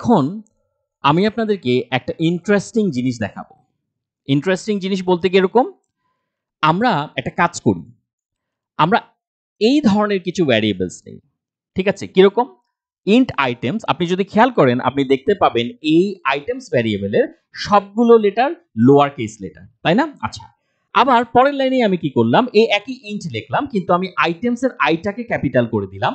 এখন আমি আপনাদেরকে একটা ইন্টারেস্টিং জিনিস দেখাবো। ইন্টারেস্টিং জিনিস বলতে কি এরকম, আমরা একটা কাজ করি। আমরা এই ধরনের কিছু ভ্যারিয়েবলস নেই। ঠিক আছে? কিরকম? ইন্ট আইটেমস, আপনি যদি খেয়াল করেন আপনি দেখতে পাবেন এই আইটেমস ভ্যারিয়েবলের সবগুলো লেটার লোয়ার কেস লেটার, তাই না? আচ্ছা, আবার পরের লাইনে আমি কি করলাম, এই একই ইন্ট লিখলাম কিন্তু আমি আইটেমসের আইটাকে ক্যাপিটাল করে দিলাম।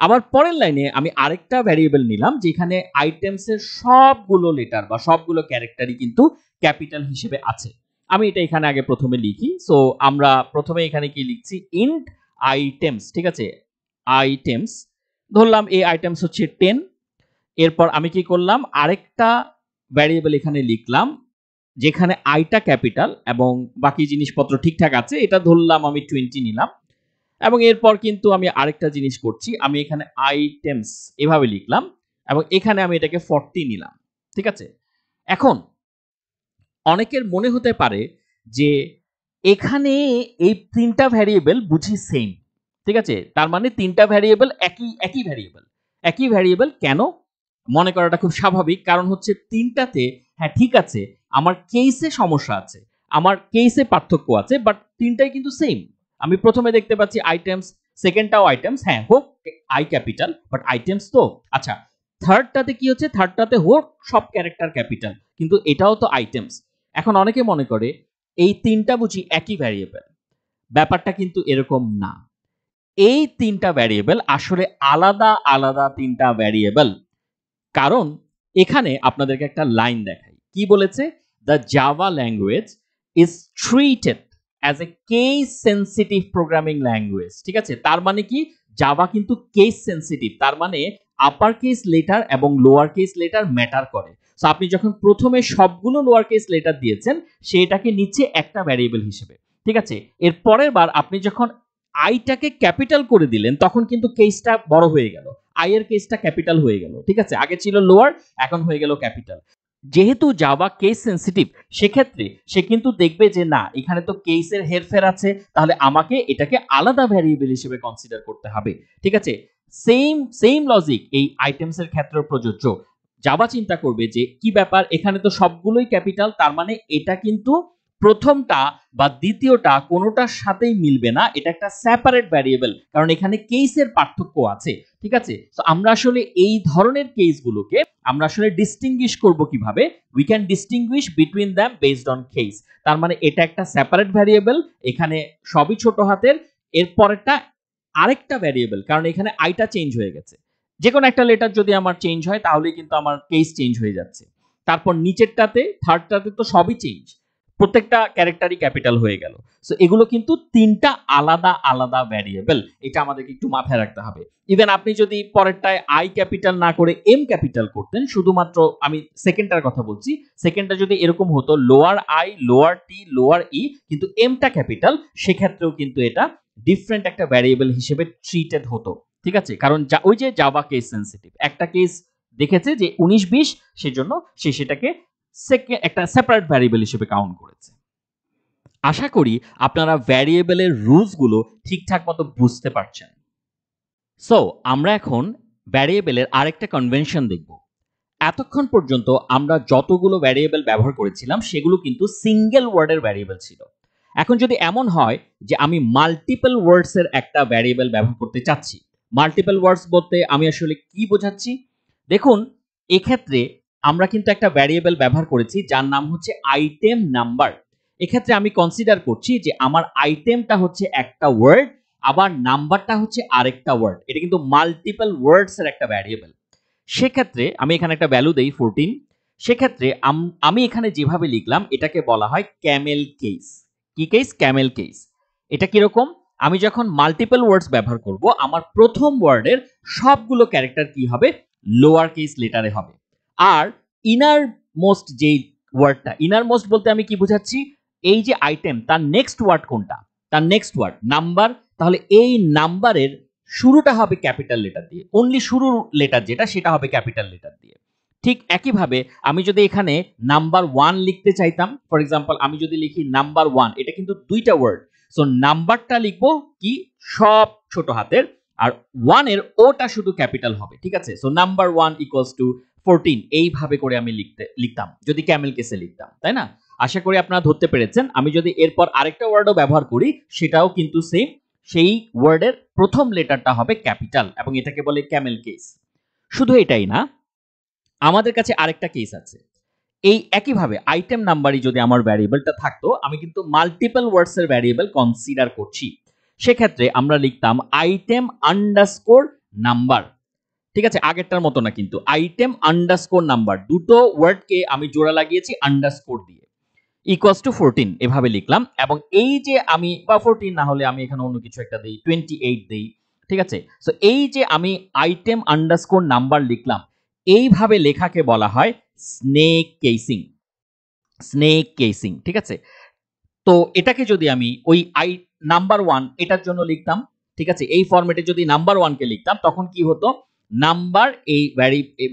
আবার পরের লাইনে আমি আরেকটা ভ্যারিয়েবল নিলাম যেখানে আইটেমসের সবগুলো লেটার বা সবগুলো ক্যারেক্টারই কিন্তু ক্যাপিটাল হিসেবে আছে। আমি এটা এখানে আগে প্রথমে লিখি। সো আমরা প্রথমে এখানে কি লিখছি, ইন্ট আইটেমস। ঠিক আছে, আইটেমস ধরলাম এই আইটেমস হচ্ছে 10। এরপর আমি কি করলাম, আরেকটা ভ্যারিয়েবল এখানে লিখলাম যেখানে আইটা ক্যাপিটাল এবং বাকি জিনিসপত্র ঠিকঠাক আছে, এটা ধরলাম আমি 20 নিলাম। এবং এরপর কিন্তু আমি আরেকটা জিনিস করছি, আমি এখানে আইটেমস এভাবে লিখলাম এবং এখানে আমি এটাকে 40 নিলাম। ঠিক আছে, এখন অনেকের মনে হতে পারে যে এখানে এই তিনটা ভ্যারিয়েবল বুঝি সেম। ঠিক আছে, তার মানে তিনটা ভ্যারিয়েবল একই ভ্যারিয়েবল। একই ভ্যারিয়েবল কেন মনে করাটা খুব স্বাভাবিক, কারণ হচ্ছে তিনটাতে, হ্যাঁ ঠিক আছে, আমার কেসে সমস্যা আছে, আমার কেসে পার্থক্য আছে, বাট তিনটাই কিন্তু সেম। আমি প্রথমে দেখতে পাচ্ছি আইটেমস, সেকেন্ডটাও আইটেমস, হ্যাঁ হোক আই ক্যাপিটাল বাট আইটেমস তো। আচ্ছা, থার্ডটাতে কি হচ্ছে, থার্ডটাতে হোক সব ক্যারেক্টার ক্যাপিটাল কিন্তু এটাও তো আইটেমস। এখন অনেকে মনে করে এই তিনটা বুঝি একই ভ্যারিয়েবল। ব্যাপারটা কিন্তু এরকম না। এই তিনটা ভ্যারিয়েবল আসলে আলাদা আলাদা তিনটা ভ্যারিয়েবল। কারণ এখানে আপনাদেরকে একটা লাইন দেখাই, কি বলেছে, the Java language is treated as a case sensitive programming language. ঠিক আছে, তার মানে কি, জাভা কিন্তু কেস সেন্সিটিভ, তার মানে আপার কেস লেটার এবং লোয়ার কেস লেটার ম্যাটার করে। সো আপনি যখন প্রথমে সবগুলো লোয়ার কেস লেটার দিয়েছেন সেটাকে নিচে একটা ভ্যারিয়েবল হিসেবে। ঠিক আছে, এর পরের বার আপনি যখন আইটাকে ক্যাপিটাল করে দিলেন তখন কিন্তু কেসটা বড় হয়ে গেল, আই এর কেসটা ক্যাপিটাল হয়ে গেল। ঠিক আছে, আগে ছিল লোয়ার, এখন হয়ে গেল ক্যাপিটাল। যেহেতু জাভা কেস সেন্সিটিভ, সেক্ষেত্রে সে কিন্তু দেখবে যে না, এখানে তো কেসের হেরফের আছে, তাহলে আমাকে এটাকে আলাদা ভ্যারিয়েবল হিসেবে কনসিডার করতে হবে। ঠিক আছে, সেম লজিক এই আইটেমস এর ক্ষেত্রে প্রযোজ্য। জাভা চিন্তা করবে যে কি ব্যাপার, এখানে তো সবগুলোই ক্যাপিটাল, তার মানে এটা কিন্তু প্রথমটা বা দ্বিতীয়টা কোনোটার সাথেই মিলবে না, এটা একটা সেপারেট ভ্যারিয়েবল, কারণ এখানে কেসের পার্থক্য আছে। ঠিক আছে, তো আমরা আসলে এই ধরনের কেসগুলোকে আমরা আসলে ডিস্টিংগুইশ করব কিভাবে, we can distinguish between them based on case. তার মানে এটা একটা সেপারেট ভ্যারিয়েবল, এখানে সবই ছোট হাতের, এরপরেরটা আরেকটা ভ্যারিয়েবল, কারণ এখানে আইটা চেঞ্জ হয়ে গেছে। যে কোনো একটা লেটার যদি আমার চেঞ্জ হয় তাহলে কিন্তু আমার কেস চেঞ্জ হয়ে যাচ্ছে। তারপর নিচেরটাতে, থার্ডটাতে তো সবই চেঞ্জ, প্রত্যেকটা ক্যারেক্টারই ক্যাপিটাল হয়ে গেল। সো এগুলো কিন্তু তিনটা আলাদা আলাদা ভ্যারিয়েবল, এটা আমাদেরকে একটু মাথায় রাখতে হবে। ইভেন আপনি যদি পরেরটায় আই ক্যাপিটাল না করে এম ক্যাপিটাল করতেন, শুধুমাত্র আমি সেকেন্ডটার কথা বলছি, সেকেন্ডটা যদি এরকম হতো lower i lower t lower e কিন্তু এমটা ক্যাপিটাল, সেক্ষেত্রেও কিন্তু এটা ডিফারেন্ট একটা ভ্যারিয়েবল হিসেবে ট্রিটেড হতো। ঠিক আছে, কারণ ওই যে জাভা কেস সেন্সিটিভ, একটা কেস দেখেছে যে 19-20, সেজন্য সে সেটাকে একটা সেপারেট ভ্যারিয়েবল হিসেবে কাউন্ট করেছে। আশা করি আপনারা ভ্যারিয়েবলের রুলসগুলো ঠিকঠাক মতো বুঝতে পারছেন। সো আমরা এখন ভ্যারিয়েবলের আরেকটা কনভেনশন দেখব। এতক্ষণ পর্যন্ত আমরা যতগুলো ভ্যারিয়েবল ব্যবহার করেছিলাম সেগুলো কিন্তু সিঙ্গেল ওয়ার্ডের ভ্যারিয়েবল ছিল। এখন যদি এমন হয় যে আমি মাল্টিপল ওয়ার্ডস এর একটা ভ্যারিয়েবল ব্যবহার করতে চাচ্ছি, মাল্টিপল ওয়ার্ডস বলতে আমি আসলে কি বোঝাচ্ছি, দেখুন এক্ষেত্রে আমরা কিন্তু একটা ভ্যারিয়েবল ব্যবহার করেছি যার নাম হচ্ছে আইটেম নাম্বার। এক্ষেত্রে আমি কনসিডার করছি যে আমার আইটেমটা হচ্ছে একটা ওয়ার্ড, আবার নাম্বারটা হচ্ছে আরেকটা ওয়ার্ড, এটা কিন্তু মাল্টিপল ওয়ার্ডস এর একটা ভ্যারিয়েবল। সেক্ষেত্রে আমি এখানে একটা ভ্যালু দেই 14। সেক্ষেত্রে আমি এখানে যেভাবে লিখলাম এটাকে বলা হয় ক্যামেল কেস। কি কেস? Camel case. এটা কিরকম, আমি যখন মাল্টিপল ওয়ার্ডস ব্যবহার করব আমার প্রথম ওয়ার্ডের সবগুলো ক্যারেক্টার কি হবে, লোয়ার কেস লেটারে হবে। আর ইনার মোস্ট যে ওয়ার্ডটা, ইনার মোস্ট বলতে আমি কি বোঝাচ্ছি, এই যে আইটেম তার নেক্সট ওয়ার্ড কোনটা, তার নেক্সট ওয়ার্ড নাম্বার, তাহলে এই নাম্বারের শুরুটা হবে ক্যাপিটাল লেটার দিয়ে, অনলি শুরুর লেটার যেটা সেটা হবে ক্যাপিটাল লেটার দিয়ে। ঠিক একইভাবে আমি যদি এখানে নাম্বার 1 লিখতে চাইতাম, ফর এক্সাম্পল আমি যদি লিখি নাম্বার 1, এটা কিন্তু দুইটা ওয়ার্ড, সো নাম্বারটা লিখবো কি সব ছোট হাতের, আর 1 এর ওটা শুধু ক্যাপিটাল হবে। ঠিক আছে, সো নাম্বার 1 ইকুয়ালস টু 14 এইভাবে করে আমি লিখতাম যদি ক্যামেল কেসে লিখতাম, তাই না? আশা করি আপনারা ধরতে পেরেছেন। আমি যদি এরপর আরেকটা ওয়ার্ডও ব্যবহার করি সেটাও কিন্তু সেম, সেই ওয়ার্ডের প্রথম লেটারটা হবে ক্যাপিটাল এবং এটাকে বলে ক্যামেল কেস। শুধু এটাই না, আমাদের কাছে আরেকটা কেস আছে। এই একইভাবে আইটেম নাম্বারই যদি আমার ভ্যারিয়েবলটা থাকতো, আমি কিন্তু মাল্টিপল ওয়ার্ডস এর ভ্যারিয়েবল কনসিডার করছি। সেক্ষেত্রে আমরা লিখতাম আইটেম আন্ডারস্কোর নাম্বার। ঠিক আছে, আগেরটার মতো না, কিন্তু আইটেম আন্ডারস্কোর নাম্বার, দুটো ওয়ার্ডকে আমি জোড়া লাগিয়েছি আন্ডারস্কোর দিয়ে, ইকুয়ালস টু 14 এভাবে লিখলাম। এবং এই যে আমি, বা 14 না হলে আমি এখানে অন্য কিছু একটা দিই, 28 দিই। ঠিক আছে, সো এই যে আমি আইটেম আন্ডারস্কোর নাম্বার লিখলাম, এইভাবে লেখাকে বলা হয় স্নেক কেসিং। স্নেক কেসিং, ঠিক আছে। তো এটাকে যদি আমি ওই নাম্বার 1 এটার জন্য লিখতাম, ঠিক আছে, এই ফরম্যাটে যদি নাম্বার 1 কে লিখতাম, তখন কি হতো, নাম্বার এই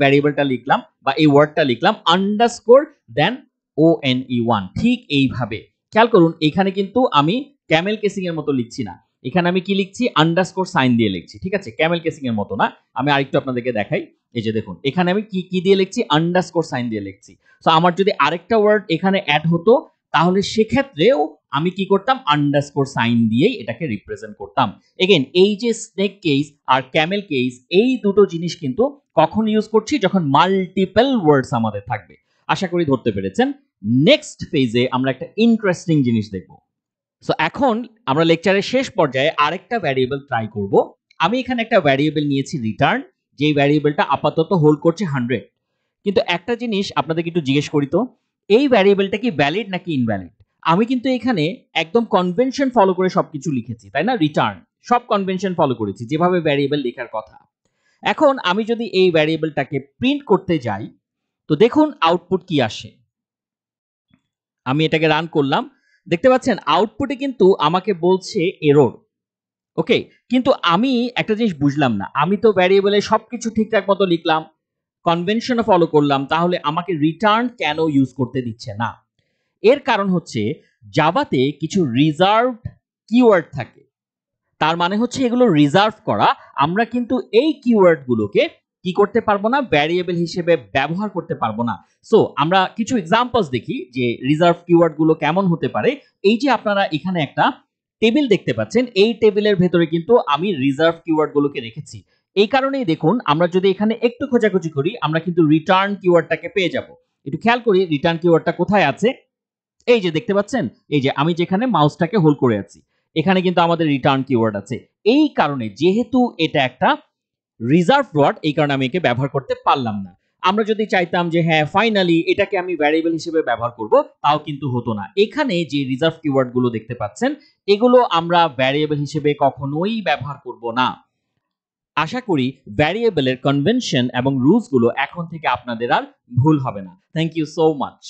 ভ্যারিয়েবলটা লিখলাম বা এই ওয়ার্ডটা লিখলাম আন্ডারস্কোর দেন ONE1, ঠিক এইভাবে। খেয়াল করুন, এখানে কিন্তু আমি ক্যামেল কেসিং এর মতো লিখছি না, এখানে আমি কি লিখছি, আন্ডারস্কোর সাইন দিয়ে লিখছি। ঠিক আছে, ক্যামেল কেসিং এর মতো না। আমি আরেকটু আপনাদেরকে দেখাই, এই যে দেখুন, এখানে আমি কি দিয়ে লিখছি, আন্ডারস্কোর সাইন দিয়ে লিখছি। সো আমার যদি আরেকটা ওয়ার্ড এখানে অ্যাড হতো, তাহলে সেক্ষেত্রেও আমি কি করতাম, আন্ডারস্কোর সাইন দিয়েই এটাকে রিপ্রেজেন্ট করতাম। এগেন, এই যে স্নেক কেস আর ক্যামেল কেস, এই দুটো জিনিস কিন্তু কখন ইউজ করছি, যখন মাল্টিপল ওয়ার্ডস আমাদের থাকবে। আশা করি ধরতে পেরেছেন। নেক্সট ফেজে আমরা একটা ইন্টারেস্টিং জিনিস দেখব। সো এখন আমরা লেকচারের শেষ পর্যায়ে আরেকটা ভ্যারিয়েবল ট্রাই করব। আমি এখানে একটা ভ্যারিয়েবল নিয়েছি রিটার্ন, যেই ভ্যারিয়েবলটা আপাতত হোল্ড করছে 100। কিন্তু একটা জিনিস আপনাদেরকে একটু জিজ্ঞেস করি তো, এই ভ্যারিয়েবলটা কি ভ্যালিড নাকি ইনভ্যালিড? আমি কিন্তু এখানে একদম কনভেনশন ফলো করে সবকিছু লিখেছি, তাই না? রিটার্ন, সব কনভেনশন ফলো করেছি যেভাবে ভ্যারিয়েবল লেখার কথা। এখন আমি যদি এই ভ্যারিয়েবলটাকে প্রিন্ট করতে যাই, তো দেখুন আউটপুট কি আসে। আমি এটাকে রান করলাম, দেখতে পাচ্ছেন আউটপুটে কিন্তু আমাকে বলছে এরর। ওকে, কিন্তু আমি একটা জিনিস বুঝলাম না, আমি তো ভ্যারিয়েবলে সবকিছু ঠিকঠাক মতো লিখলাম, কনভেনশনও ফলো করলাম, তাহলে আমাকে রিটার্ন কেন ইউজ করতে দিচ্ছে না? এর কারণ হচ্ছে জাভাতে কিছু রিজার্ভড কিওয়ার্ড থাকে। তার মানে হচ্ছে এগুলো রিজার্ভ করা, আমরা কিন্তু এই কিওয়ার্ড গুলোকে কি করতে পারবো না, ভ্যারিয়েবল হিসেবে ব্যবহার করতে পারবো না। সো আমরা কিছু এক্সাম্পলস দেখি যে রিজার্ভ কিওয়ার্ড গুলো কেমন হতে পারে। এই যে আপনারা এখানে একটা টেবিল দেখতে পাচ্ছেন, এই টেবিলের ভেতরে কিন্তু আমি রিজার্ভ কিওয়ার্ড গুলোকে রেখেছি। এই কারণেই দেখুন, আমরা যদি এখানে একটু খোঁজাখুঁজি করি, আমরা কিন্তু রিটার্ন কিওয়ার্ডটাকে পেয়ে যাব। একটু খেয়াল করি রিটার্ন কিওয়ার্ডটা কোথায় আছে। এই যে দেখতে পাচ্ছেন, এই যে আমি যেখানে মাউসটাকে হোল্ড করে আছি, এখানে কিন্তু আমাদের রিটার্ন কিওয়ার্ড আছে। এই কারণে, যেহেতু এটা একটা রিজার্ভ ওয়ার্ড, এই কারণে আমি একে ব্যবহার করতে পারলাম না। আমরা যদি চাইতাম যে হ্যাঁ ফাইনালি এটাকে আমি ভ্যারিয়েবল হিসেবে ব্যবহার করব, তাও কিন্তু হতো না। এখানে যে রিজার্ভ কিওয়ার্ড গুলো দেখতে পাচ্ছেন, এগুলো আমরা ভ্যারিয়েবল হিসেবে কখনোই ব্যবহার করব না। আশা করি ভ্যারিয়েবলের কনভেনশন এবং রুলস গুলো এখন থেকে আপনাদের আর ভুল হবে না। Thank you so much.